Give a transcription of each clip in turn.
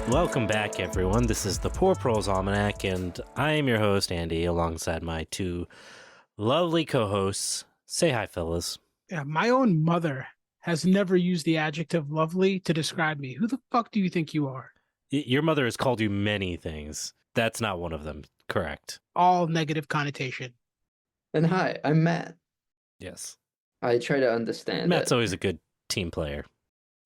Welcome back, everyone. This is the Poor Proles Almanac, and I am your host, Andy, alongside my two lovely co-hosts. Say hi, fellas. Yeah, my own mother has never used the adjective lovely to describe me. Who the fuck do you think you are? Your mother has called you many things. That's not one of them, correct? All negative connotation. And hi, I'm Matt. Yes. I try to understand Matt's it. always a good team player.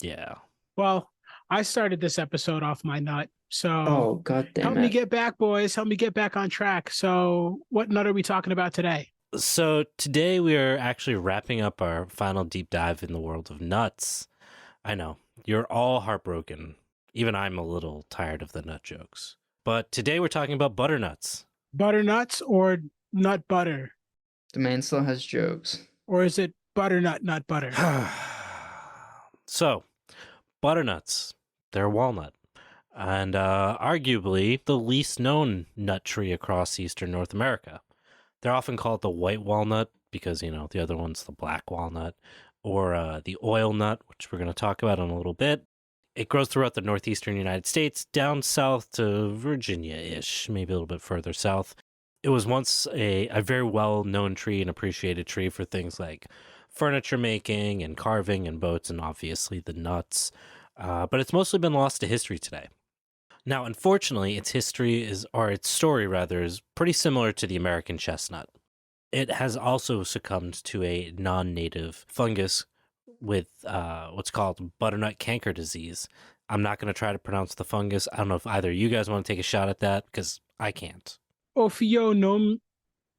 Yeah. Well, I started this episode off my nut, so Oh, god damn help it. me get back, boys. Help me get back on track. So what nut are we talking about today? So today we are actually wrapping up our final deep dive in the world of nuts. I know, you're all heartbroken. Even I'm a little tired of the nut jokes. But today we're talking about butternuts. Butternuts or nut butter? The man still has jokes. Or is it butternut, nut butter? So, butternuts, they're a walnut. And arguably the least known nut tree across eastern North America. They're often called the white walnut because, you know, the other one's the black walnut, or the oil nut, which we're going to talk about in a little bit. It grows throughout the northeastern United States, down south to Virginia-ish, maybe a little bit further south. It was once a very well-known tree and appreciated tree for things like furniture making and carving and boats and obviously the nuts. But it's mostly been lost to history today. Now, unfortunately, its story is pretty similar to the American chestnut. It has also succumbed to a non-native fungus with what's called Butternut Canker Disease. I'm not going to try to pronounce the fungus. I don't know if either of you guys want to take a shot at that, because I can't. Ophiognomonia,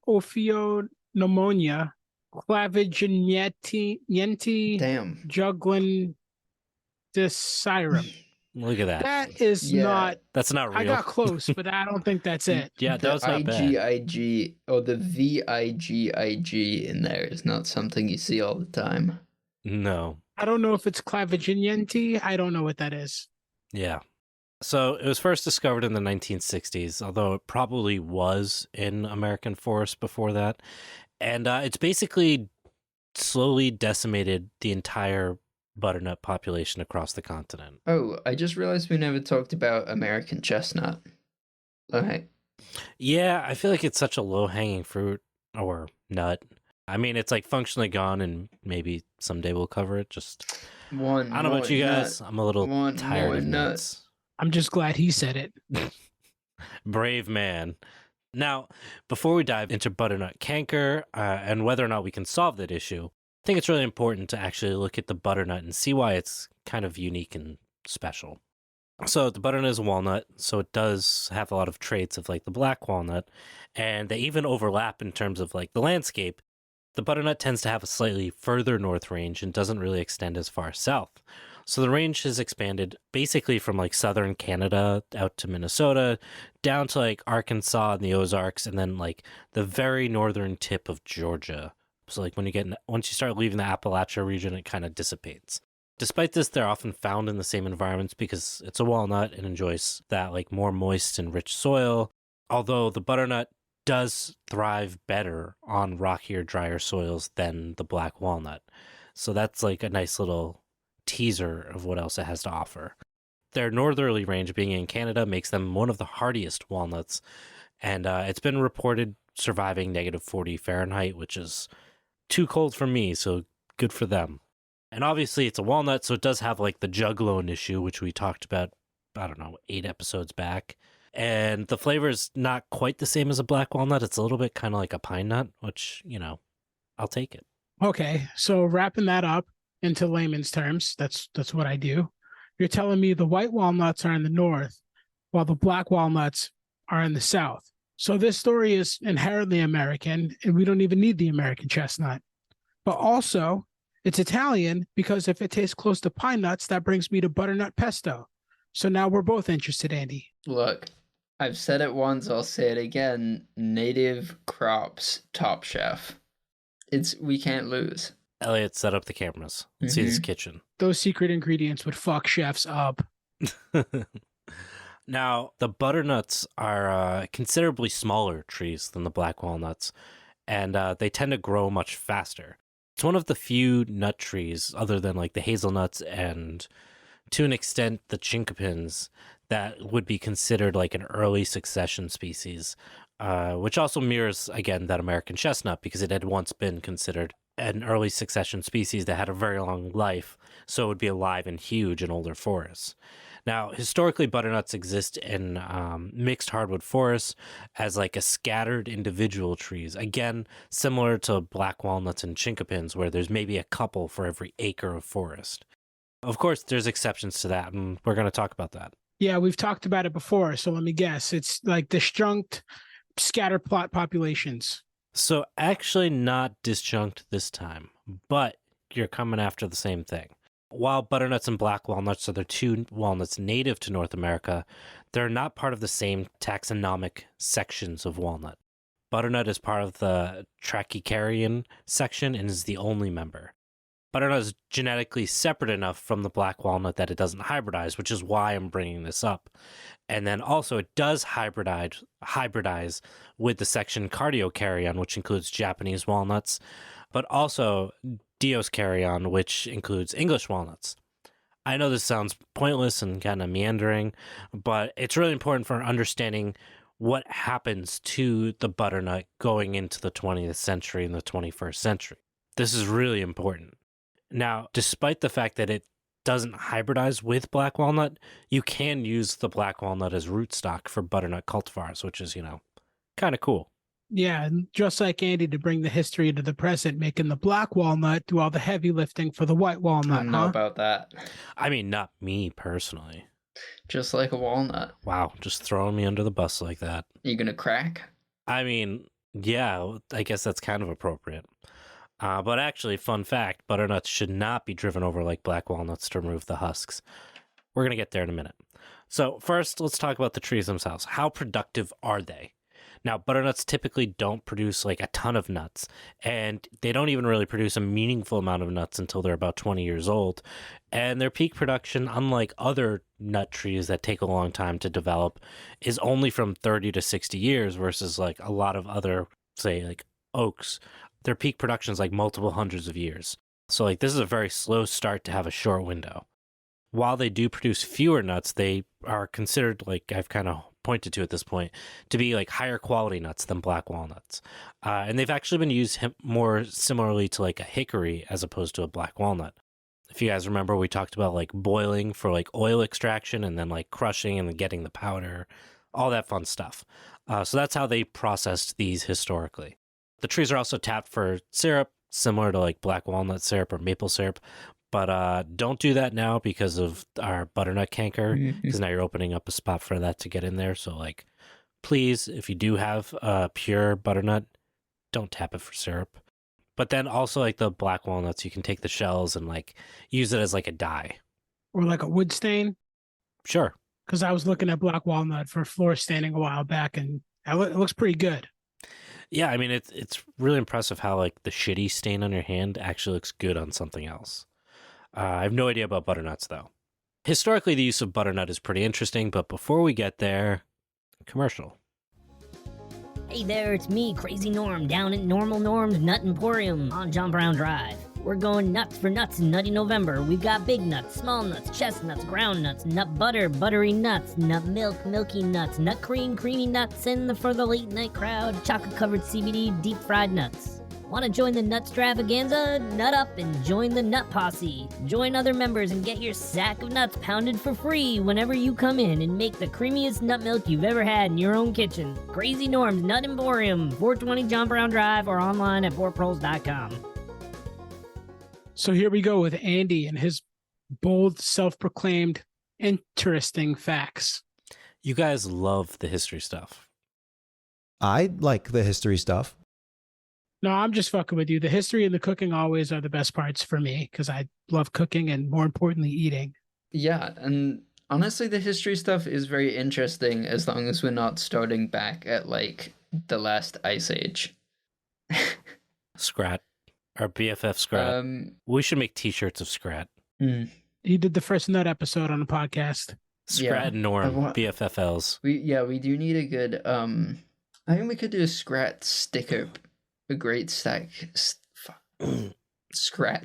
Damn. clavigignenti-juglandacearum. Look at that. That is Yeah. not. That's not real. I got close, but I don't think that's it. Yeah, that was the not bad. IGIG or the VIGIG in there is not something you see all the time. No. I don't know if it's clavigignenti. I don't know what that is. Yeah. So it was first discovered in the 1960s, although it probably was in American forests before that. And it's basically slowly decimated the entire butternut population across the continent. Oh, I just realized we never talked about American chestnut. Okay. Yeah, I feel like it's such a low-hanging fruit or nut. I mean, it's like functionally gone, and maybe someday we'll cover it. Just I don't know about you guys. I'm a little tired of nuts. I'm just glad he said it. Brave man. Now, before we dive into butternut canker and whether or not we can solve that issue, I think it's really important to actually look at the butternut and see why it's kind of unique and special. So the butternut is a walnut, so it does have a lot of traits of like the black walnut, and they even overlap in terms of like the landscape. The butternut tends to have a slightly further north range and doesn't really extend as far south. So the range has expanded basically from like southern Canada out to Minnesota, down to like Arkansas and the Ozarks, and then like the very northern tip of Georgia. So like once you start leaving the Appalachia region, it kind of dissipates. Despite this, they're often found in the same environments because it's a walnut and enjoys that like more moist and rich soil. Although the butternut does thrive better on rockier, drier soils than the black walnut. So that's like a nice little teaser of what else it has to offer. Their northerly range being in Canada makes them one of the hardiest walnuts, and it's been reported surviving -40 Fahrenheit, which is too cold for me, so good for them. And obviously it's a walnut, so it does have like the juglone issue, which we talked about, I don't know, 8 episodes back. And the flavor is not quite the same as a black walnut. It's a little bit kind of like a pine nut, which, you know, I'll take it. Okay, so wrapping that up into layman's terms, that's what I do. You're telling me the white walnuts are in the north, while the black walnuts are in the south. So this story is inherently American, and we don't even need the American chestnut. But also, it's Italian because if it tastes close to pine nuts, that brings me to butternut pesto. So now we're both interested, Andy. Look, I've said it once, I'll say it again. Native crops, Top Chef. We can't lose. Elliot, set up the cameras. Let's see this kitchen. Those secret ingredients would fuck chefs up. Now, the butternuts are considerably smaller trees than the black walnuts, and they tend to grow much faster. It's one of the few nut trees, other than like the hazelnuts and to an extent the chinkapins, that would be considered like an early succession species, which also mirrors, again, that American chestnut because it had once been considered an early succession species that had a very long life, so it would be alive and huge in older forests. Now, historically, butternuts exist in mixed hardwood forests as like a scattered individual trees. Again, similar to black walnuts and chinkapins, where there's maybe a couple for every acre of forest. Of course, there's exceptions to that, and we're going to talk about that. Yeah, we've talked about it before, so let me guess. It's like disjunct, scatter plot populations. So actually not disjunct this time, but you're coming after the same thing. While butternuts and black walnuts are the two walnuts native to North America, they're not part of the same taxonomic sections of walnut. Butternut is part of the Trachycarian section and is the only member. Butternut is genetically separate enough from the black walnut that it doesn't hybridize, which is why I'm bringing this up. And then also it does hybridize with the section Cardiocaryon, which includes Japanese walnuts, but also Dioscaryon, which includes English walnuts. I know this sounds pointless and kind of meandering, but it's really important for understanding what happens to the butternut going into the 20th century and the 21st century. This is really important. Now, despite the fact that it doesn't hybridize with black walnut, you can use the black walnut as rootstock for butternut cultivars, which is, kind of cool. Yeah, and just like Andy, to bring the history into the present, making the black walnut do all the heavy lifting for the white I walnut, don't know about that. I mean, not me personally. Just like a walnut. Wow, just throwing me under the bus like that. You gonna crack? I mean, yeah, I guess that's kind of appropriate. But actually, fun fact, butternuts should not be driven over like black walnuts to remove the husks. We're going to get there in a minute. So first, let's talk about the trees themselves. How productive are they? Now, butternuts typically don't produce like a ton of nuts, and they don't even really produce a meaningful amount of nuts until they're about 20 years old. And their peak production, unlike other nut trees that take a long time to develop, is only from 30 to 60 years versus like a lot of other, say, like oaks. Their peak production is like multiple hundreds of years. So like this is a very slow start to have a short window. While they do produce fewer nuts, they are considered, like I've kind of pointed to at this point, to be like higher quality nuts than black walnuts. And they've actually been used more similarly to like a hickory as opposed to a black walnut. If you guys remember, we talked about like boiling for like oil extraction and then like crushing and then getting the powder, all that fun stuff. So that's how they processed these historically. The trees are also tapped for syrup, similar to like black walnut syrup or maple syrup. But don't do that now because of our butternut canker, because now you're opening up a spot for that to get in there. So, like, please, if you do have pure butternut, don't tap it for syrup. But then also, like the black walnuts, you can take the shells and like use it as like a dye. or like a wood stain. Sure. Because I was looking at black walnut for floor staining a while back, and it looks pretty good. Yeah, I mean, it's really impressive how like the shitty stain on your hand actually looks good on something else. I have no idea about butternuts, though. Historically, the use of butternut is pretty interesting, but before we get there, commercial. Hey there, it's me, Crazy Norm, down at Normal Norm's Nut Emporium on John Brown Drive. We're going nuts for nuts in Nutty November. We've got big nuts, small nuts, chestnuts, ground nuts, nut butter, buttery nuts, nut milk, milky nuts, nut cream, creamy nuts, and for the late night crowd, chocolate-covered CBD deep fried nuts. Want to join the Nutstravaganza? Nut up and join the Nut Posse. Join other members and get your sack of nuts pounded for free whenever you come in and make the creamiest nut milk you've ever had in your own kitchen. Crazy Norm's Nut Emporium, 420 John Brown Drive, or online at bortprols.com. So here we go with Andy and his bold, self-proclaimed, interesting facts. You guys love the history stuff. I like the history stuff. No, I'm just fucking with you. The history and the cooking always are the best parts for me because I love cooking and, more importantly, eating. Yeah, and honestly, the history stuff is very interesting as long as we're not starting back at, like, the last ice age. Scrat. Our BFF Scrat. We should make t-shirts of Scrat. He did the first nut episode on the podcast. Scrat and Norm, BFFLs. We do need a good, I think we could do a Scrat sticker, a great Scrat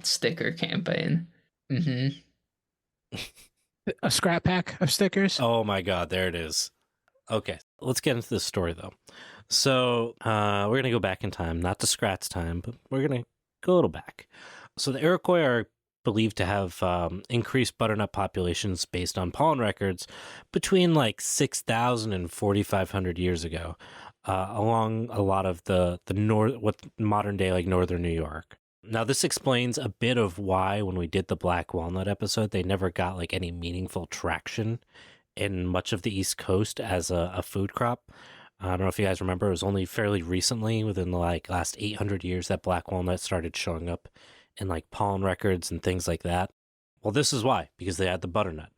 sticker campaign. A scrap pack of stickers. Oh my God, there it is. Okay, let's get into this story though. So we're going to go back in time, not to Scrat's time, but we're going to go a little back. So the Iroquois are believed to have increased butternut populations based on pollen records between like 6,000 and 4,500 years ago, along a lot of the what modern day like northern New York. Now this explains a bit of why when we did the black walnut episode, they never got like any meaningful traction in much of the East Coast as a food crop. I don't know if you guys remember, it was only fairly recently, within the like last 800 years, that black walnut started showing up in like pollen records and things like that. Well, this is why, because they had the butternut.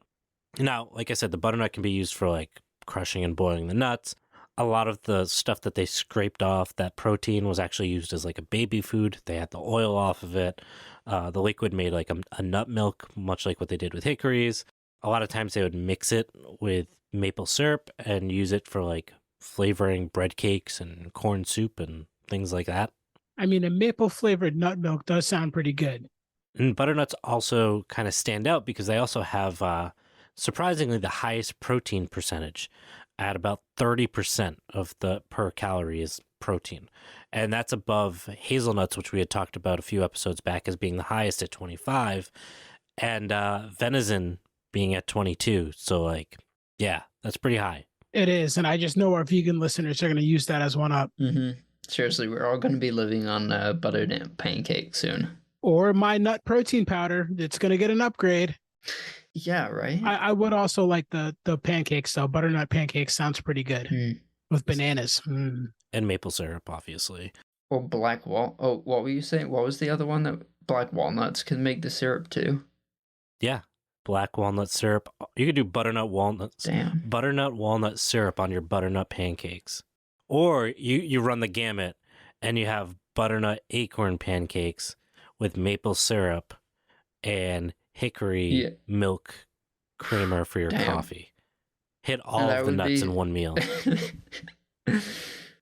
Now, like I said, the butternut can be used for like crushing and boiling the nuts. A lot of the stuff that they scraped off, that protein, was actually used as like a baby food. They had the oil off of it. The liquid made like a nut milk, much like what they did with hickories. A lot of times they would mix it with maple syrup and use it for like flavoring bread cakes and corn soup and things like that. I mean, a maple flavored nut milk does sound pretty good. And butternuts also kind of stand out because they also have surprisingly the highest protein percentage at about 30% of the per calorie is protein. And that's above hazelnuts, which we had talked about a few episodes back as being the highest at 25, and venison being at 22. So like, yeah, that's pretty high. It is. And I just know our vegan listeners are going to use that as one up. Mm-hmm. Seriously, we're all going to be living on butternut pancake soon. Or my nut protein powder. It's going to get an upgrade. Yeah, right? I would also like the pancakes, though. Butternut pancakes sounds pretty good with bananas. And maple syrup, obviously. Or what were you saying? What was the other one that black walnuts can make the syrup too? Yeah. Black walnut syrup. You could do butternut walnut syrup on your butternut pancakes. Or you run the gamut and you have butternut acorn pancakes with maple syrup and hickory milk creamer for your coffee. Hit all of the nuts in one meal.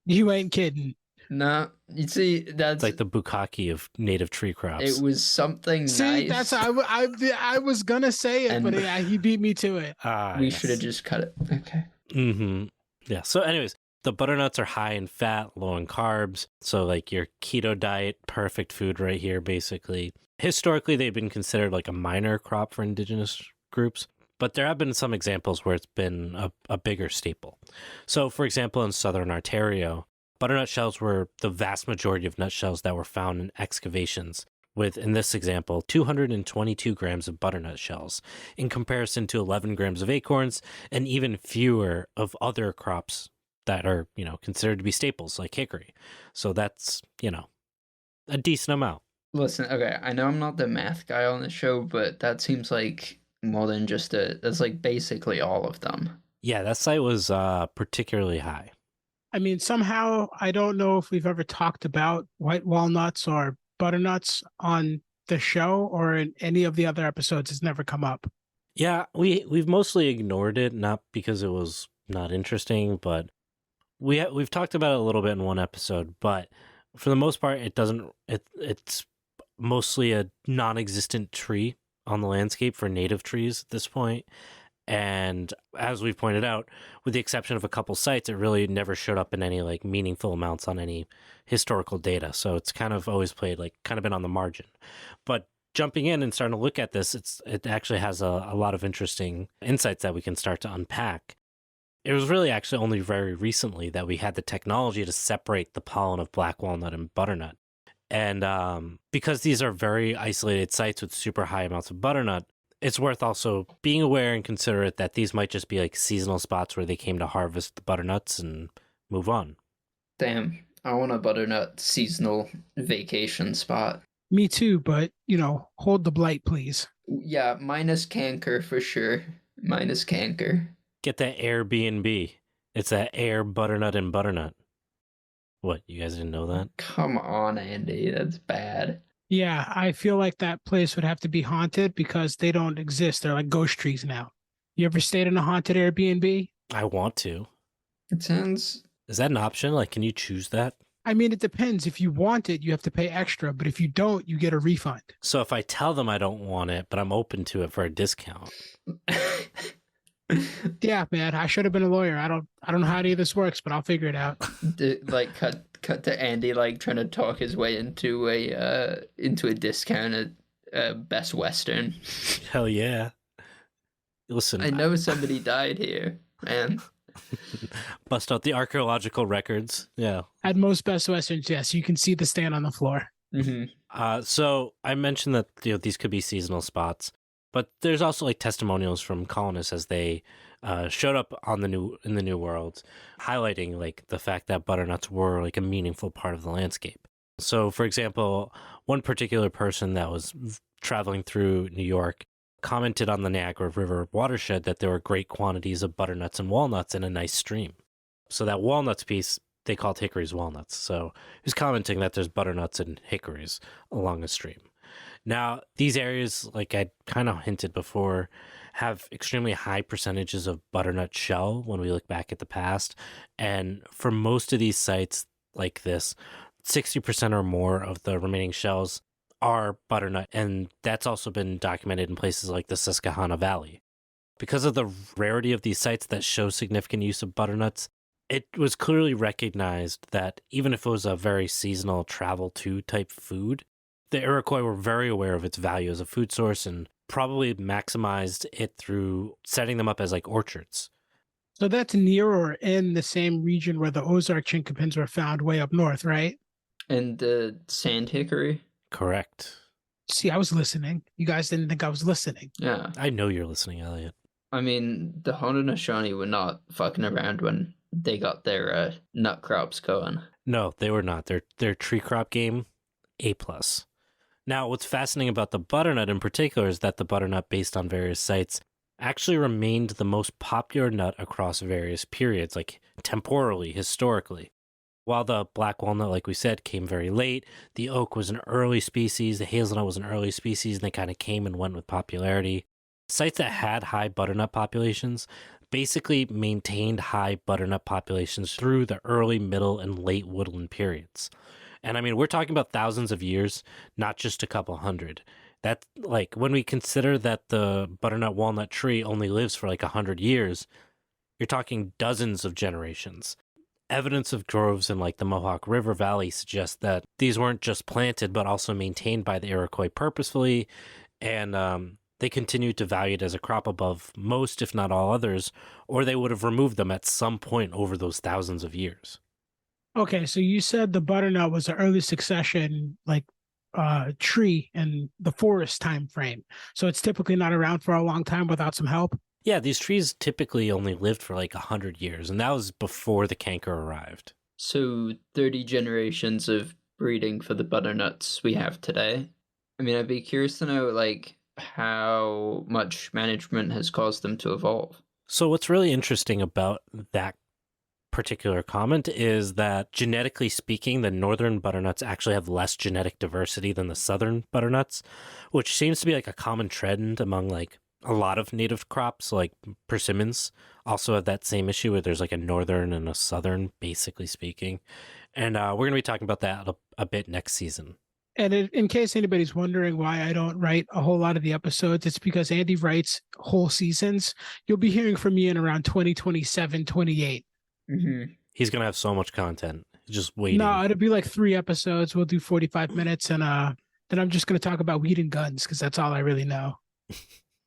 You ain't kidding. No, you see, that's it's like the bukkake of native tree crops. It was something See, nice. that's I was gonna say it, but he beat me to it. We should have just cut it. Okay. Mm-hmm. Yeah. So, anyways, the butternuts are high in fat, low in carbs. So, like your keto diet, perfect food right here, basically. Historically, they've been considered like a minor crop for indigenous groups, but there have been some examples where it's been a bigger staple. So, for example, in southern Ontario, butternut shells were the vast majority of nutshells that were found in excavations, with, in this example, 222 grams of butternut shells, in comparison to 11 grams of acorns, and even fewer of other crops that are, considered to be staples, like hickory. So that's, a decent amount. Listen, okay, I know I'm not the math guy on the show, but that seems like more than just that's like basically all of them. Yeah, that site was particularly high. I mean, somehow, I don't know if we've ever talked about white walnuts or butternuts on the show or in any of the other episodes. It's never come up. Yeah, we've mostly ignored it, not because it was not interesting, but we've talked about it a little bit in one episode, but for the most part, it's mostly a non-existent tree on the landscape for native trees at this point. And as we've pointed out, with the exception of a couple sites, it really never showed up in any like meaningful amounts on any historical data. So it's kind of always played like kind of been on the margin. But jumping in and starting to look at this, it actually has a lot of interesting insights that we can start to unpack. It was really actually only very recently that we had the technology to separate the pollen of black walnut and butternut. And because these are very isolated sites with super high amounts of butternut, it's worth also being aware and considerate that these might just be like seasonal spots where they came to harvest the butternuts and move on. Damn, I want a butternut seasonal vacation spot. Me too, but, hold the blight, please. Yeah, minus canker for sure. Minus canker. Get that Airbnb. It's that air butternut and butternut. What, you guys didn't know that? Come on, Andy, that's bad. Yeah, I feel like that place would have to be haunted because they don't exist. They're like ghost trees now. You ever stayed in a haunted Airbnb? I want to. It sounds... Is that an option? Like, can you choose that? I mean, it depends. If you want it, you have to pay extra, but if you don't, you get a refund. So if I tell them I don't want it, but I'm open to it for a discount. Yeah, man, I should have been a lawyer. I don't know how any of this works, but I'll figure it out. Like cut to Andy like trying to talk his way into a discount at Best Western. Hell yeah. Listen, I know somebody died here, man. bust out the archaeological records. Yeah. At most Best Westerns, yes, you can see the stand on the floor. Mm-hmm. So I mentioned that these could be seasonal spots, but there's also like testimonials from colonists as they showed up in the New World, highlighting like the fact that butternuts were like a meaningful part of the landscape. So, for example, one particular person that was traveling through New York commented on the Niagara River watershed that there were great quantities of butternuts and walnuts in a nice stream. So that walnuts piece, they called hickories walnuts. So he was commenting that there's butternuts and hickories along a stream. Now, these areas, like I kind of hinted before, have extremely high percentages of butternut shell when we look back at the past. And for most of these sites like this, 60% or more of the remaining shells are butternut, and that's also been documented in places like the Susquehanna Valley. Because of the rarity of these sites that show significant use of butternuts, it was clearly recognized that even if it was a very seasonal travel to type food, the Iroquois were very aware of its value as a food source and probably maximized it through setting them up as like orchards. So that's near or in the same region where the Ozark chinkapins were found way up north, right? And the sand hickory. Correct. See, I was listening. You guys didn't think I was listening. Yeah. I know you're listening, Elliot. I mean, the Haudenosaunee were not fucking around when they got their nut crops going. No, they were not. Their tree crop game, A+. Now, what's fascinating about the butternut in particular is that the butternut, based on various sites, actually remained the most popular nut across various periods, like temporally, historically. While the black walnut, like we said, came very late, the oak was an early species, the hazelnut was an early species, and they kind of came and went with popularity. Sites that had high butternut populations basically maintained high butternut populations through the early, middle, and late woodland periods. And I mean, we're talking about thousands of years, not just a couple hundred. That, like, when we consider that the butternut walnut tree only lives for like 100 years, you're talking dozens of generations. Evidence of groves in like the Mohawk River Valley suggests that these weren't just planted, but also maintained by the Iroquois purposefully, and they continued to value it as a crop above most, if not all others, or they would have removed them at some point over those thousands of years. Okay, so you said the butternut was an early succession, like tree in the forest time frame. So it's typically not around for a long time without some help. Yeah, these trees typically only lived for like 100 years, and that was before the canker arrived. So 30 generations of breeding for the butternuts we have today. I mean, I'd be curious to know, like, how much management has caused them to evolve. So what's really interesting about that particular comment is that genetically speaking, the northern butternuts actually have less genetic diversity than the southern butternuts, which seems to be like a common trend among like a lot of native crops. Like persimmons also have that same issue where there's like a northern and a southern, basically speaking. And we're going to be talking about that a bit next season. And in case anybody's wondering why I don't write a whole lot of the episodes, it's because Andy writes whole seasons. You'll be hearing from me in around 2027, 28. Mm-hmm. He's going to have so much content. He's just waiting. No, it'll be like 3 episodes. We'll do 45 minutes. And then I'm just going to talk about weed and guns because that's all I really know.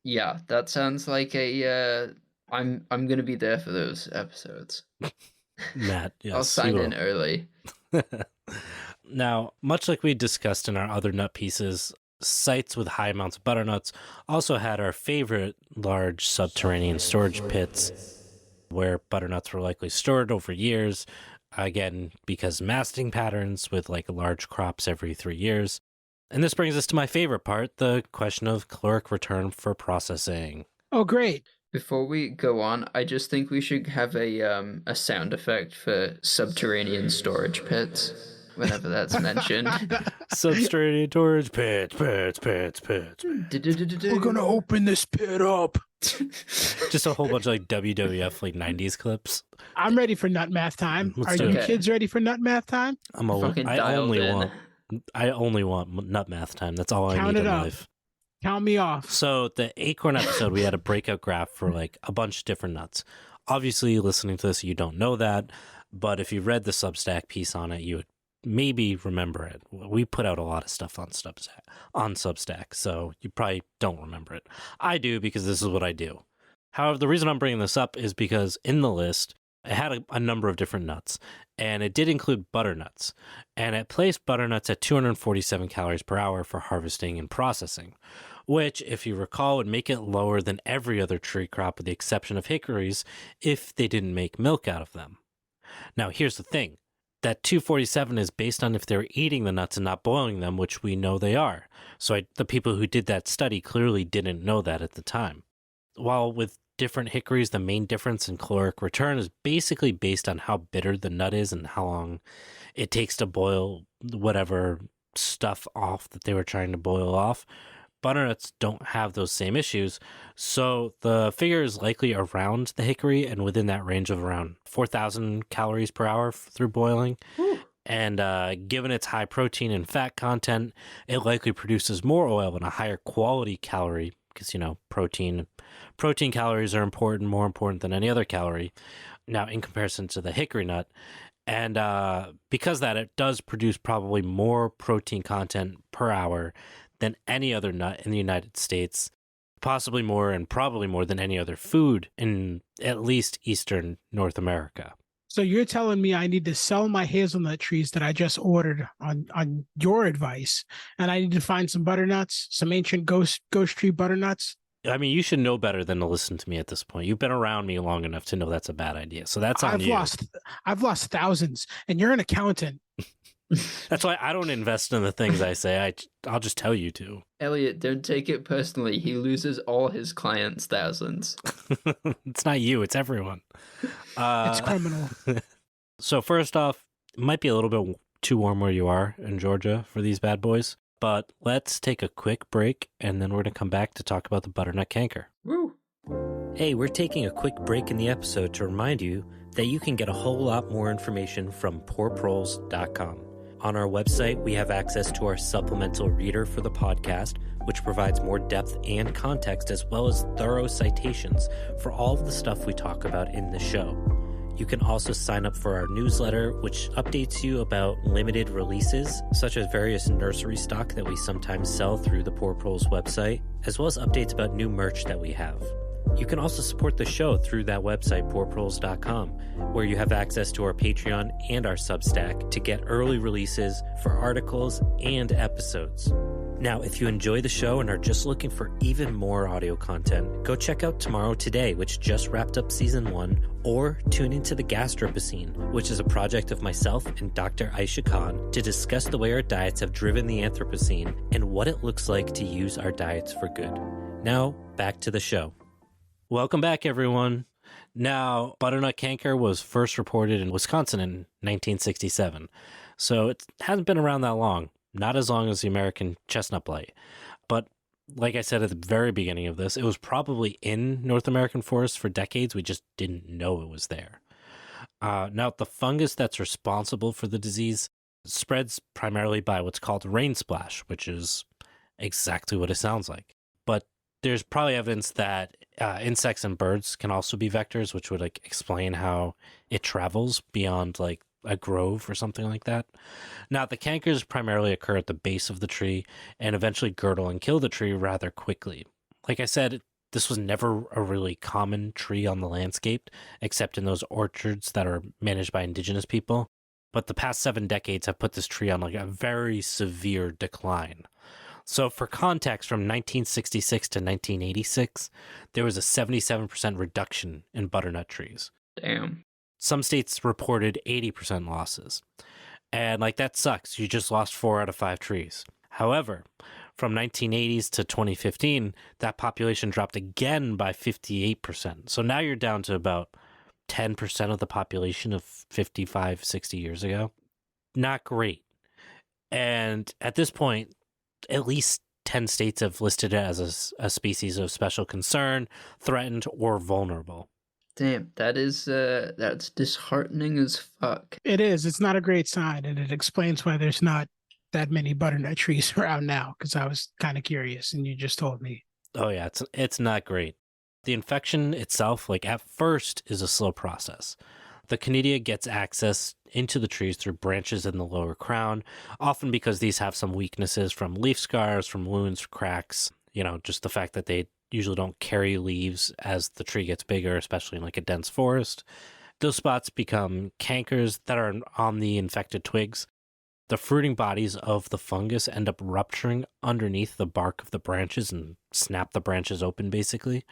Yeah, that sounds like a... I'm going to be there for those episodes. Matt, yes, I'll sign in early. Now, much like we discussed in our other nut pieces, sites with high amounts of butternuts also had our favorite large subterranean storage pits where butternuts were likely stored over years, again, because masting patterns with like large crops every 3 years. And this brings us to my favorite part, the question of caloric return for processing. Oh, great. Before we go on, I just think we should have a sound effect for subterranean storage pits. whenever that's mentioned. Subterranean storage pits. We're gonna open this pit up. Just a whole bunch of like WWF like 90s clips. I'm ready for nut math time. Let's Are do you it. kids ready for nut math time? Fucking dialed in. I only want nut math time. That's all I Count need it in up. life. Count me off. So the acorn episode, we had a breakout graph for like a bunch of different nuts. Obviously, listening to this, you don't know that, but if you read the Substack piece on it, you would maybe remember it. We put out a lot of stuff on Substack, so you probably don't remember it. I do because this is what I do. However, the reason I'm bringing this up is because in the list, it had a number of different nuts, and it did include butternuts, and it placed butternuts at 247 calories per hour for harvesting and processing, which, if you recall, would make it lower than every other tree crop with the exception of hickories if they didn't make milk out of them. Now, here's the thing. That 247 is based on if they're eating the nuts and not boiling them, which we know they are. So the people who did that study clearly didn't know that at the time. While with different hickories, the main difference in caloric return is basically based on how bitter the nut is and how long it takes to boil whatever stuff off that they were trying to boil off. Butternuts don't have those same issues, so the figure is likely around the hickory and within that range of around 4,000 calories per hour through boiling. Whew. And given its high protein and fat content, it likely produces more oil and a higher quality calorie because, protein calories are important, more important than any other calorie. Now, in comparison to the hickory nut, and because that, it does produce probably more protein content per hour than any other nut in the United States, possibly more and probably more than any other food in at least Eastern North America. So you're telling me I need to sell my hazelnut trees that I just ordered on your advice, and I need to find some butternuts, some ancient ghost tree butternuts? I mean, you should know better than to listen to me at this point. You've been around me long enough to know that's a bad idea. So that's on you. I've lost thousands, and you're an accountant. That's why I don't invest in the things I say. I'll just tell you to. Elliot, don't take it personally. He loses all his clients' thousands. It's not you. It's everyone. It's criminal. So first off, it might be a little bit too warm where you are in Georgia for these bad boys. But let's take a quick break, and then we're going to come back to talk about the butternut canker. Woo! Hey, we're taking a quick break in the episode to remind you that you can get a whole lot more information from poorproles.com. On our website, we have access to our supplemental reader for the podcast, which provides more depth and context as well as thorough citations for all of the stuff we talk about in the show. You can also sign up for our newsletter, which updates you about limited releases, such as various nursery stock that we sometimes sell through the Poor Proles website, as well as updates about new merch that we have. You can also support the show through that website, poorproles.com, where you have access to our Patreon and our Substack to get early releases for articles and episodes. Now, if you enjoy the show and are just looking for even more audio content, go check out Tomorrow Today, which just wrapped up season 1, or tune into the Gastropocene, which is a project of myself and Dr. Aisha Khan to discuss the way our diets have driven the Anthropocene and what it looks like to use our diets for good. Now, back to the show. Welcome back, everyone. Now, butternut canker was first reported in Wisconsin in 1967, so it hasn't been around that long. Not as long as the American chestnut blight. But like I said at the very beginning of this, it was probably in North American forests for decades. We just didn't know it was there. Now, the fungus that's responsible for the disease spreads primarily by what's called rain splash, which is exactly what it sounds like. But there's probably evidence that insects and birds can also be vectors, which would explain how it travels beyond a grove or something like that. Now, the cankers primarily occur at the base of the tree and eventually girdle and kill the tree rather quickly. Like I said, this was never a really common tree on the landscape, except in those orchards that are managed by indigenous people. But the past 7 decades have put this tree on a very severe decline. So for context, from 1966 to 1986, there was a 77% reduction in butternut trees. Damn. Some states reported 80% losses. And that sucks. You just lost 4 out of 5 trees. However, from 1980s to 2015, that population dropped again by 58%. So now you're down to about 10% of the population of 55, 60 years ago. not great. And at this point, at least 10 states have listed it as a species of special concern, threatened, or vulnerable. Damn, that's disheartening as fuck. It is. It's not a great sign, and it explains why there's not that many butternut trees around now, because I was kind of curious, and you just told me. Oh yeah, it's not great. The infection itself, like at first, is a slow process. The Canidia gets access into the trees through branches in the lower crown, often because these have some weaknesses from leaf scars, from wounds, cracks, just the fact that they usually don't carry leaves as the tree gets bigger, especially in like a dense forest. Those spots become cankers that are on the infected twigs. The fruiting bodies of the fungus end up rupturing underneath the bark of the branches and snap the branches open, basically.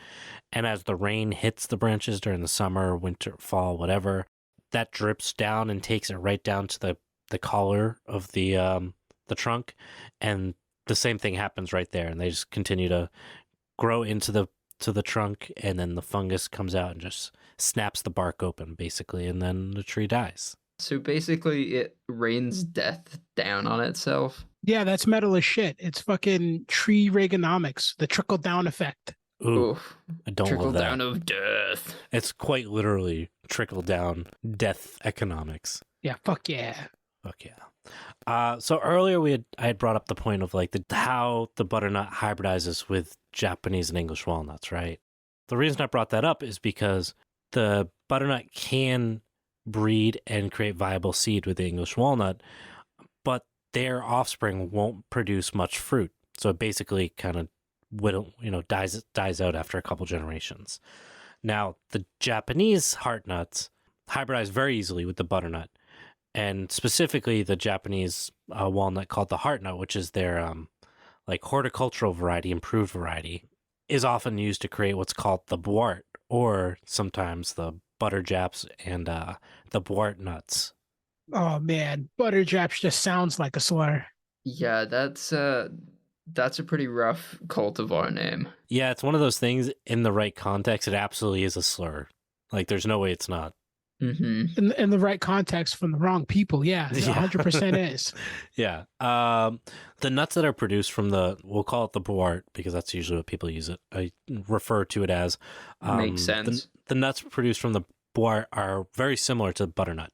And as the rain hits the branches during the summer, winter, fall, whatever, that drips down and takes it right down to the collar of the trunk. And the same thing happens right there. And they just continue to grow into the trunk, and then the fungus comes out and just snaps the bark open, basically, and then the tree dies. So basically, it rains death down on itself. Yeah, that's metal as shit. It's fucking tree Reaganomics, the trickle down effect. Ooh, Oof. I don't Trickle love that. down of death. It's quite literally trickle down death economics. Yeah, fuck yeah. Fuck yeah. So earlier I had brought up the point of like how the butternut hybridizes with Japanese and English walnuts, right? The reason I brought that up is because the butternut can breed and create viable seed with the English walnut, but their offspring won't produce much fruit. So it basically kind of dies out after a couple generations. Now, the Japanese heart nuts hybridize very easily with the butternut, and specifically the Japanese walnut called the heart nut, which is their like horticultural variety, improved variety, is often used to create what's called the Buart, or sometimes the butter japs and the Buart nuts. Oh man, butter japs just sounds like a slur. Yeah, that's a pretty rough cultivar name. Yeah, it's one of those things in the right context. It absolutely is a slur. Like, there's no way it's not. Mm-hmm. In the right context from the wrong people, yeah, it 100% is. Yeah. The nuts that are produced from we'll call it the Buart, because that's usually what people use it. I refer to it as. Makes sense. The nuts produced from the Buart are very similar to butternut,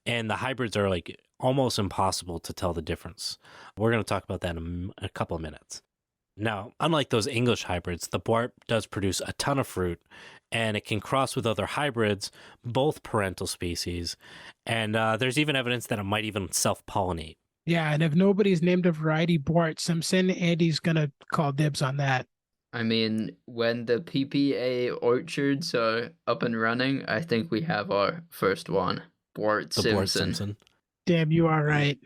and the hybrids are like almost impossible to tell the difference. We're going to talk about that in a couple of minutes. Now, unlike those English hybrids, the Buart does produce a ton of fruit, and it can cross with other hybrids, both parental species, and there's even evidence that it might even self-pollinate. Yeah, and if nobody's named a variety Bart Simpson, Andy's gonna call dibs on that. I mean, when the PPA orchards are up and running, I think we have our first one, Bart The Simpson. Buart Simpson. Damn, you are right.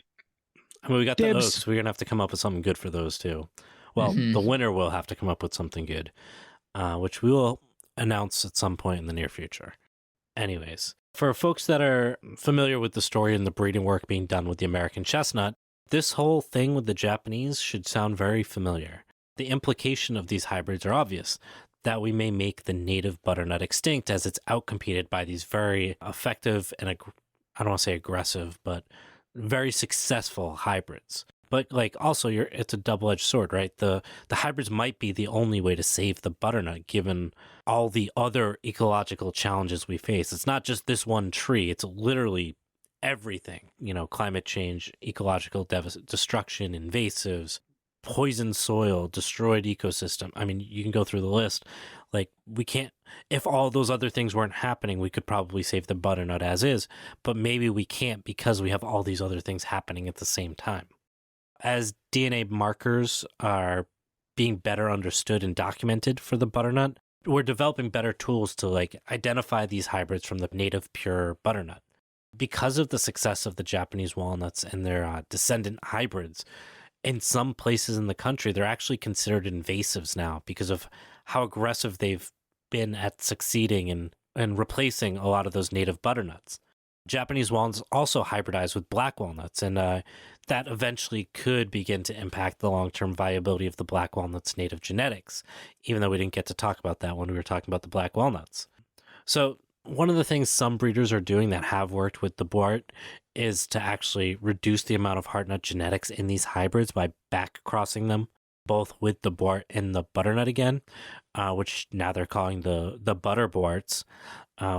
I mean, we got Dibs. the oaks. We're going to have to come up with something good for those, too. Well, the winner will have to come up with something good, which we will announce at some point in the near future. Anyways, for folks that are familiar with the story and the breeding work being done with the American chestnut, this whole thing with the Japanese should sound very familiar. The implication of these hybrids are obvious, that we may make the native butternut extinct as it's outcompeted by these very effective and, I don't want to say aggressive, but very successful hybrids. But like also it's a double-edged sword, right? The hybrids might be the only way to save the butternut given all the other ecological challenges we face. It's not just this one tree, it's literally everything, climate change, ecological destruction, invasives, poisoned soil, destroyed ecosystem. I mean, you can go through the list. Like, we can't, if all those other things weren't happening, we could probably save the butternut as is, but maybe we can't because we have all these other things happening at the same time. As DNA markers are being better understood and documented for the butternut, we're developing better tools to like identify these hybrids from the native pure butternut. Because of the success of the Japanese walnuts and their descendant hybrids, in some places in the country, they're actually considered invasives now because of how aggressive they've been at succeeding and replacing a lot of those native butternuts. Japanese walnuts also hybridize with black walnuts, and that eventually could begin to impact the long-term viability of the black walnut's native genetics, even though we didn't get to talk about that when we were talking about the black walnuts. So One of the things some breeders are doing that have worked with the Bort is to actually reduce the amount of heartnut genetics in these hybrids by back crossing them, both with the Bort and the butternut again, which now they're calling the Butterborts,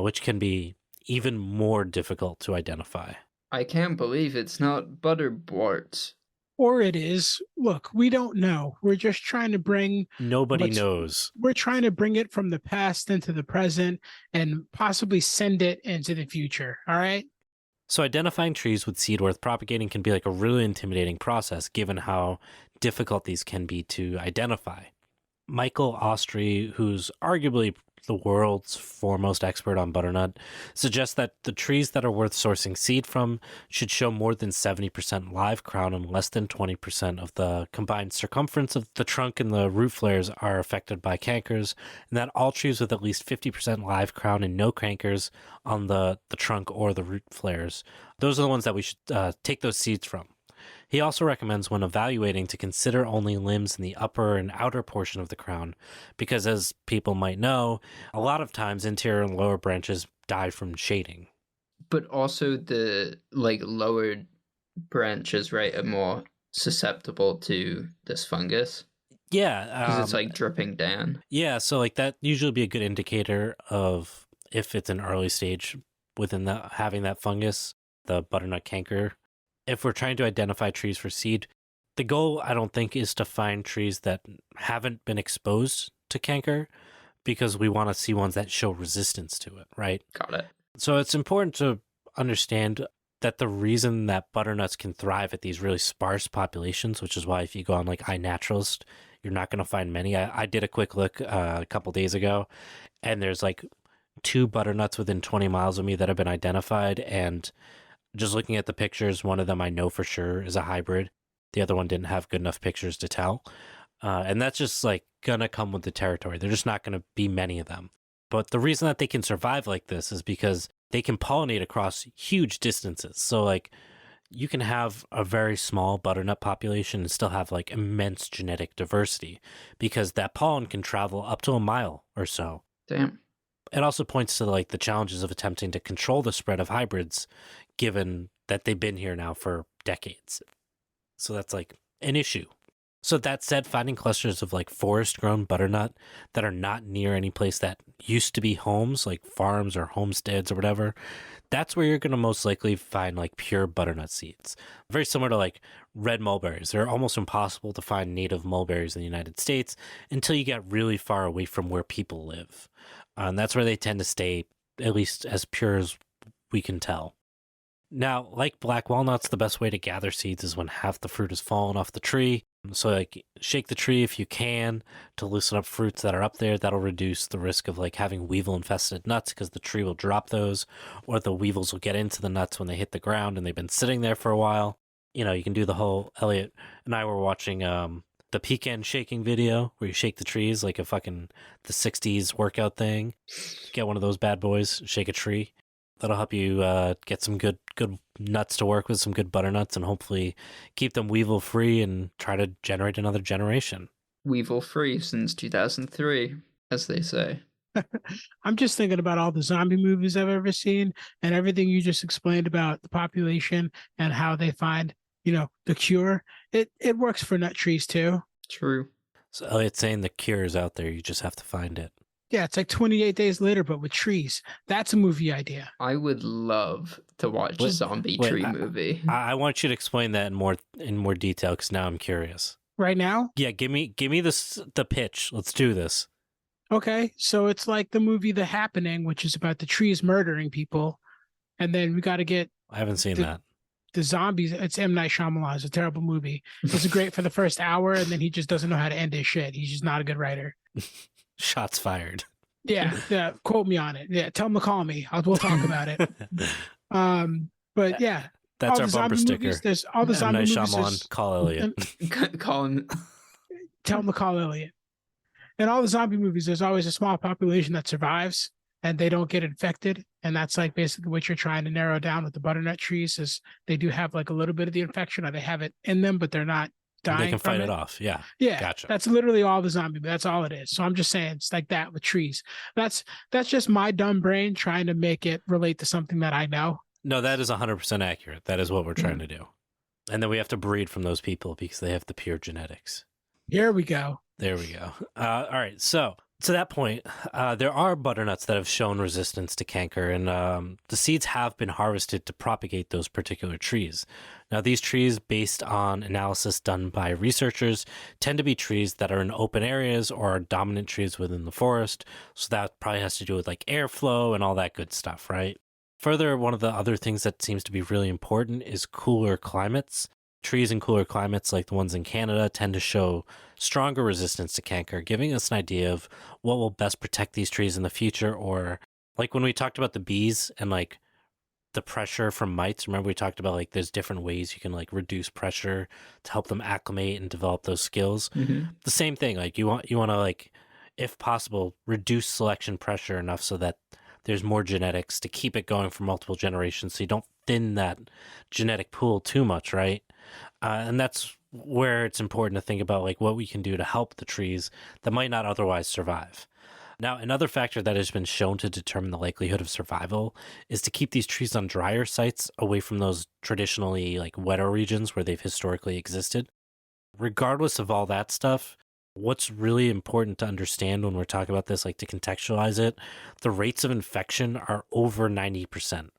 which can be even more difficult to identify. I can't believe it's not Butterborts. Or it is. Look, we don't know. We're just trying to bring Nobody knows. We're trying to bring it from the past into the present and possibly send it into the future. All right. So identifying trees with seed worth propagating can be like a really intimidating process given how difficult these can be to identify. Michael Ostry, who's arguably the world's foremost expert on butternut, suggests that the trees that are worth sourcing seed from should show more than 70% live crown and less than 20% of the combined circumference of the trunk and the root flares are affected by cankers, and that all trees with at least 50% live crown and no cankers on the trunk or the root flares, those are the ones that we should take those seeds from. He also recommends when evaluating to consider only limbs in the upper and outer portion of the crown, because as people might know, a lot of times interior and lower branches die from shading. But also the lower branches, right, are more susceptible to this fungus. Yeah. Because it's dripping down. Yeah, so that usually be a good indicator of if it's an early stage within having that fungus, the butternut canker. If we're trying to identify trees for seed, the goal, I don't think, is to find trees that haven't been exposed to canker, because we want to see ones that show resistance to it, right? Got it. So it's important to understand that the reason that butternuts can thrive at these really sparse populations, which is why if you go on iNaturalist, you're not going to find many. I did a quick look a couple days ago, and there's 2 butternuts within 20 miles of me that have been identified, and just looking at the pictures, one of them I know for sure is a hybrid. The other one didn't have good enough pictures to tell. And that's just gonna come with the territory. There's just not gonna be many of them. But the reason that they can survive like this is because they can pollinate across huge distances. So you can have a very small butternut population and still have immense genetic diversity, because that pollen can travel up to a mile or so. Damn. It also points to the challenges of attempting to control the spread of hybrids, given that they've been here now for decades. So that's an issue. So that said, finding clusters of forest-grown butternut that are not near any place that used to be homes, like farms or homesteads or whatever, that's where you're going to most likely find pure butternut seeds. Very similar to red mulberries. They're almost impossible to find native mulberries in the United States until you get really far away from where people live. And that's where they tend to stay, at least as pure as we can tell. Now, like black walnuts, the best way to gather seeds is when half the fruit has fallen off the tree. So shake the tree if you can to loosen up fruits that are up there. That'll reduce the risk of having weevil-infested nuts, because the tree will drop those, or the weevils will get into the nuts when they hit the ground and they've been sitting there for a while. You can do the whole, Elliot and I were watching the pecan shaking video where you shake the trees like a fucking the 60s workout thing. Get one of those bad boys, shake a tree. That'll help you get some good nuts to work with, some good butternuts, and hopefully keep them weevil free and try to generate another generation. Weevil free since 2003, as they say. I'm just thinking about all the zombie movies I've ever seen and everything you just explained about the population and how they find, the cure. It works for nut trees too. True. So Elliot's saying the cure is out there. You just have to find it. Yeah, it's 28 Days Later, but with trees. That's a movie idea. I would love to watch a zombie tree movie. I want you to explain that in more detail, because now I'm curious. Right now? Yeah, give me the pitch. Let's do this. Okay, so it's like the movie The Happening, which is about the trees murdering people, and then we got to get. I haven't seen that. The zombies. It's M. Night Shyamalan. It's a terrible movie. It's great for the first hour, and then he just doesn't know how to end his shit. He's just not a good writer. Shots fired. Yeah. Quote me on it. Yeah, tell him to call me. We'll talk about it. But yeah, that's our bumper sticker. Movies, there's all the zombie movies. Shyamalan, call Elliot. Call him. Tell him to call Elliot. In all the zombie movies, there's always a small population that survives and they don't get infected, and that's basically what you're trying to narrow down with the butternut trees. Is they do have a little bit of the infection, or they have it in them, but they're not dying They can from fight it off. Yeah. Yeah, Gotcha. that's literally all the zombie. That's all it is. So I'm just saying it's like that with trees. That's just my dumb brain trying to make it relate to something that I know. No, that is 100% accurate. That is what we're trying to do. And then we have to breed from those people because they have the pure genetics. Here we go. There we go. All right. So to that point, there are butternuts that have shown resistance to canker, and the seeds have been harvested to propagate those particular trees. Now, these trees, based on analysis done by researchers, tend to be trees that are in open areas or are dominant trees within the forest. So that probably has to do with like airflow and all that good stuff, right? Further, one of the other things that seems to be really important is cooler climates. Trees in cooler climates, like the ones in Canada, tend to show stronger resistance to canker, giving us an idea of what will best protect these trees in the future. Or like when we talked about the bees and like the pressure from mites, remember we talked about like there's different ways you can like reduce pressure to help them acclimate and develop those skills. Mm-hmm. The same thing, like you want to like, if possible, reduce selection pressure enough so that there's more genetics to keep it going for multiple generations, so you don't thin that genetic pool too much, right? And that's where it's important to think about like what we can do to help the trees that might not otherwise survive. Now, another factor that has been shown to determine the likelihood of survival is to keep these trees on drier sites away from those traditionally like wetter regions where they've historically existed. Regardless of all that stuff, what's really important to understand when we're talking about this, like to contextualize it, the rates of infection are over 90%,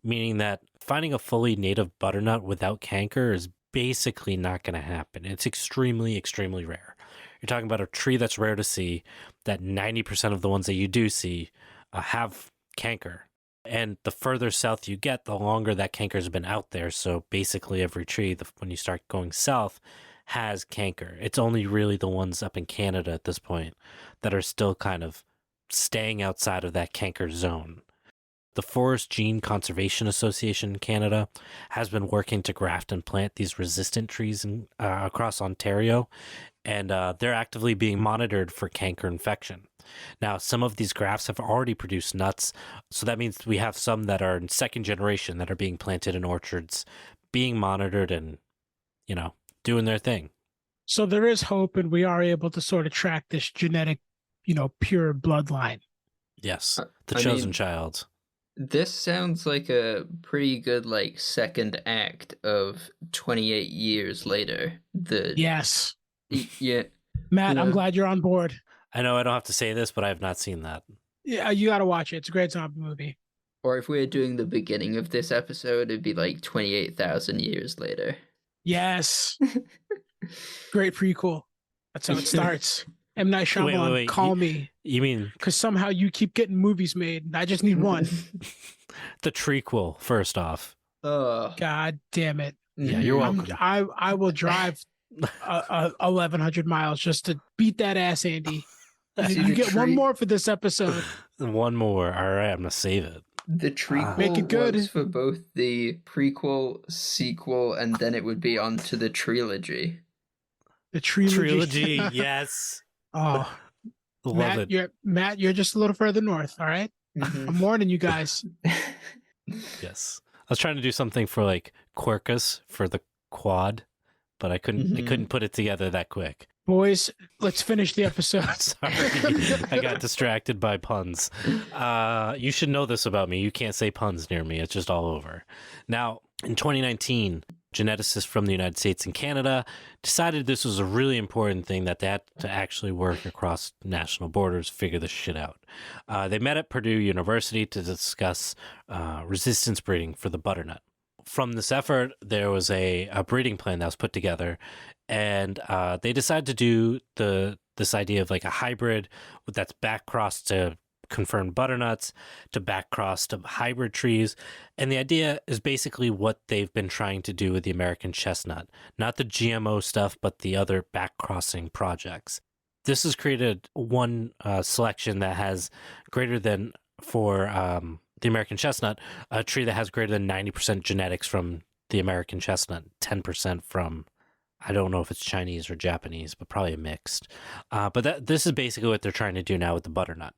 meaning that finding a fully native butternut without canker is basically not going to happen. It's extremely, extremely rare. You're talking about a tree that's rare to see, that 90% of the ones that you do see have canker. And the further south you get, the longer that canker has been out there. So basically every tree, when you start going south, has canker. It's only really the ones up in Canada at this point that are still kind of staying outside of that canker zone. The Forest Gene Conservation Association in Canada has been working to graft and plant these resistant trees across Ontario, and they're actively being monitored for canker infection. Now, some of these grafts have already produced nuts, so that means we have some that are in second generation that are being planted in orchards, being monitored and, you know, doing their thing. So there is hope, and we are able to sort of track this genetic, pure bloodline. Yes, the chosen child. This sounds like a pretty good second act of 28 years later. Yes. Yeah. Matt, I'm glad you're on board. I know I don't have to say this, but I have not seen that. Yeah, you got to watch it. It's a great zombie movie. Or if we were doing the beginning of this episode, it'd be 28,000 years later. Yes. Great prequel. That's how it starts. M. Night Shyamalan, wait. call me. You mean... Because somehow you keep getting movies made. I just need one. The trequel, first off. God damn it. Yeah, you're welcome. I will drive 1,100 miles just to beat that ass, Andy. You get one more for this episode. One more. All right, I'm going to save it. The trequel Make it good. works for both the prequel, sequel, and then it would be on to the trilogy. The trilogy. Yes. Oh, Love it. Matt, you're just a little further north. All right. Mm-hmm. I'm warning you guys. Yes. I was trying to do something for Quercus for the quad, but I couldn't put it together that quick. Boys, let's finish the episode. Sorry. I got distracted by puns. You should know this about me. You can't say puns near me. It's just all over. Now, in 2019, geneticists from the United States and Canada decided this was a really important thing, that they had to actually work across national borders, figure this shit out. They met at Purdue University to discuss resistance breeding for the butternut. From this effort, there was a breeding plan that was put together, and they decided to do this idea of a hybrid that's back-crossed to confirmed butternuts, to back-cross to hybrid trees. And the idea is basically what they've been trying to do with the American chestnut. Not the GMO stuff, but the other back-crossing projects. This has created one selection that has greater than, for the American chestnut, a tree that has greater than 90% genetics from the American chestnut, 10% from, I don't know if it's Chinese or Japanese, but probably a mixed. But this is basically what they're trying to do now with the butternut.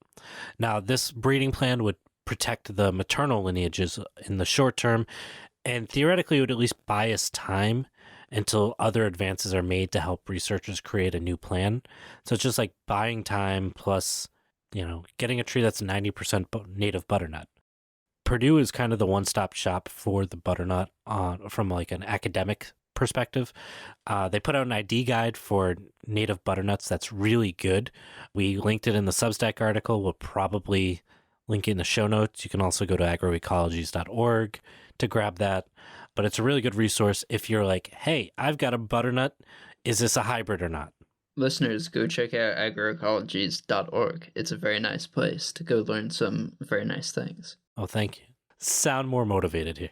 Now, this breeding plan would protect the maternal lineages in the short term, and theoretically would at least buy us time until other advances are made to help researchers create a new plan. So it's just like buying time plus, getting a tree that's 90% native butternut. Purdue is kind of the one-stop shop for the butternut from like an academic perspective. They put out an ID guide for native butternuts that's really good. We linked it in the Substack article. We'll probably link it in the show notes. You can also go to agroecologies.org to grab that. But it's a really good resource if you're like, hey, I've got a butternut. Is this a hybrid or not? Listeners, go check out agroecologies.org. It's a very nice place to go learn some very nice things. Oh, thank you. Sound more motivated here.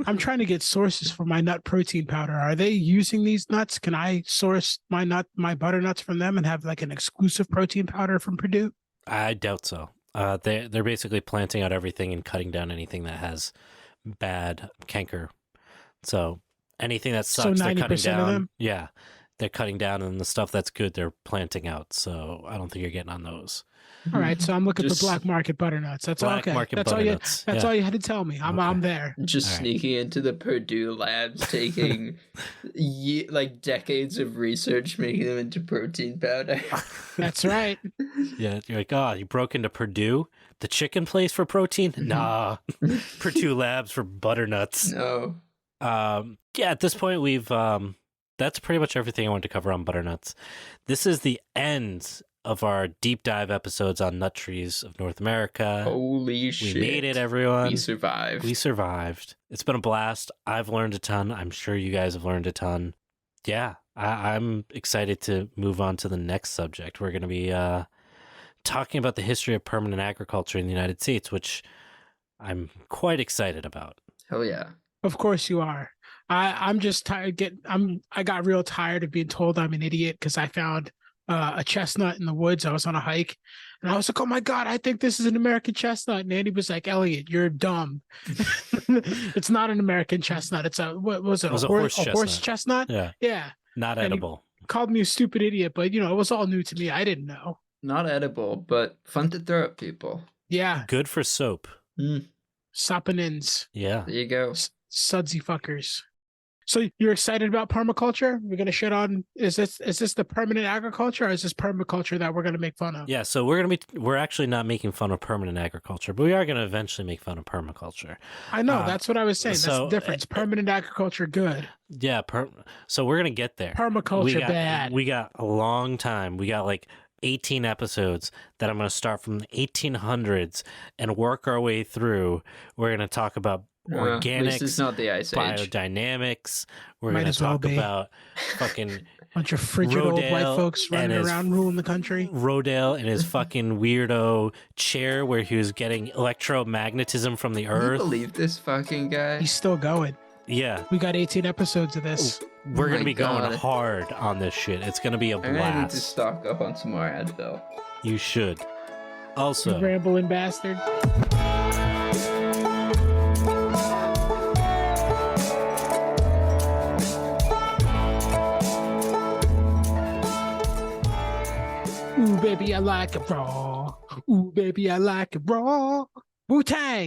I'm trying to get sources for my nut protein powder. Are they using these nuts? Can I source my butternuts from them and have like an exclusive protein powder from Purdue? I doubt so. They're basically planting out everything and cutting down anything that has bad canker. So anything that sucks, they're cutting down. Of them? Yeah, they're cutting down, and the stuff that's good, they're planting out. So I don't think you're getting on those. All right, so I'm looking at the black market butternuts. That's black okay. market That's butternuts. all you had to tell me. I'm there. Just All right. sneaking into the Purdue labs, taking like decades of research, making them into protein powder. That's right. Yeah, you're like, oh, you broke into Purdue, the chicken place for protein? Nah, Purdue Labs for butternuts. No. Yeah, at this point, we've that's pretty much everything I wanted to cover on butternuts. This is the end of our deep dive episodes on nut trees of North America. Holy shit. We made it, everyone. We survived. We survived. It's been a blast. I've learned a ton. I'm sure you guys have learned a ton. Yeah, I'm excited to move on to the next subject. We're going to be talking about the history of permanent agriculture in the United States, which I'm quite excited about. Hell yeah. Of course you are. I'm just tired. I got real tired of being told I'm an idiot because I found a chestnut in the woods. I was on a hike, and I was like, "Oh my god, I think this is an American chestnut." And Andy was like, "Elliot, you're dumb. It's not an American chestnut. It's a what was it? It was a horse chestnut? Yeah, Yeah. not And he edible. called me a stupid idiot, but it was all new to me. I didn't know. Not edible, but fun to throw at people. Yeah, Good for soap. saponins, Yeah. There you go. sudsy fuckers. So you're excited about permaculture? We're gonna shit on. Is this the permanent agriculture, or is this permaculture that we're gonna make fun of? Yeah, so we're actually not making fun of permanent agriculture, but we are going to eventually make fun of permaculture. I know, that's what I was saying. That's so, the difference. Permanent agriculture, good. Yeah, so we're going to get there. Permaculture, bad. We got a long time. We got like 18 episodes that I'm going to start from the 1800s and work our way through. We're going to talk about At least organics, it's not the Ice Age. biodynamics. We're Might going to as well talk be. about fucking Bunch of frigid old white Rodale folks running and his around ruling the country. Rodale in his fucking weirdo chair where he was getting electromagnetism from the Can you earth. believe this fucking guy? He's still going. Yeah. We got 18 episodes of this. We're Oh going to my be going God. hard on this shit. It's going to be a I'm gonna need to blast. stock up on some more Advil. You should. You Also, rambling bastard. Ooh, baby, I like it raw. Ooh, baby, I like it raw. Wu-Tang.